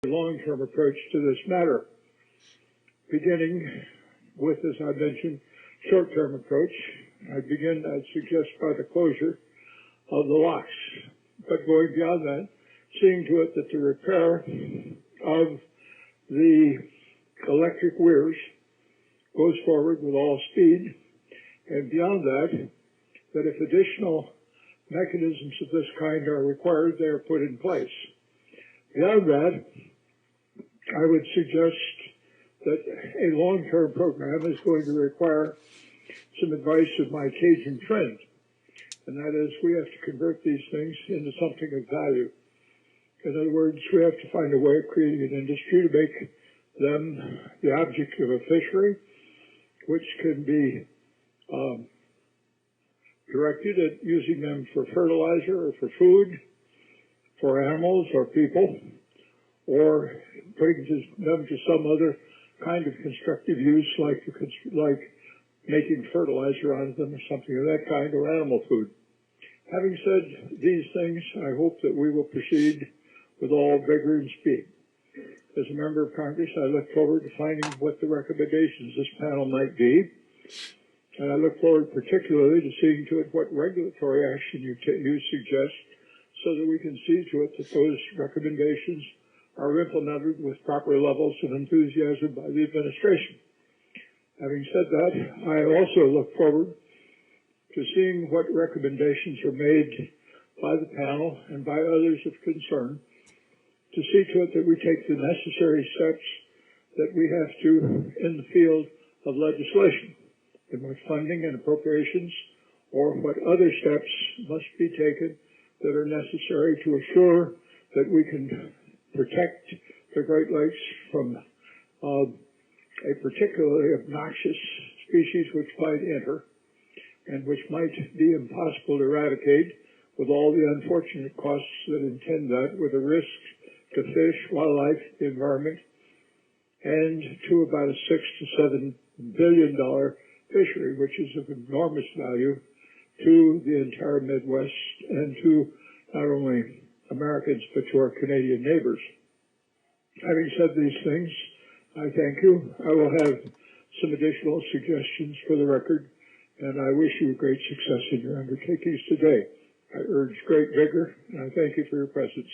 long-term approach to this matter, beginning with, as I mentioned, short-term approach. I'd suggest by the closure of the locks, but going beyond that, seeing to it that the repair of the electric weirs goes forward with all speed, and beyond that, that if additional mechanisms of this kind are required, they are put in place. Beyond that, I would suggest that a long-term program is going to require some advice of my Cajun friend, and that is we have to convert these things into something of value. In other words, we have to find a way of creating an industry to make them the object of a fishery, which can be directed at using them for fertilizer or for food, for animals or people, or putting them to some other kind of constructive use, like making fertilizer out of them or something of that kind, or animal food. Having said these things, I hope that we will proceed with all vigor and speed. As a member of Congress, I look forward to finding what the recommendations this panel might be, and I look forward particularly to seeing to it what regulatory action you suggest so that we can see to it that those recommendations are implemented with proper levels of enthusiasm by the administration. Having said that, I also look forward to seeing what recommendations are made by the panel and by others of concern to see to it that we take the necessary steps that we have to in the field of legislation, in what funding and appropriations or what other steps must be taken that are necessary to assure that we can protect the Great Lakes from a particularly obnoxious species which might enter and which might be impossible to eradicate with all the unfortunate costs that attend that, with a risk to fish, wildlife, the environment, and to about a $6 to $7 billion fishery, which is of enormous value to the entire Midwest and to not only Americans but to our Canadian neighbors. Having said these things, I thank you. I will have some additional suggestions for the record, and I wish you great success in your undertakings today. I urge great vigor, and I thank you for your presence.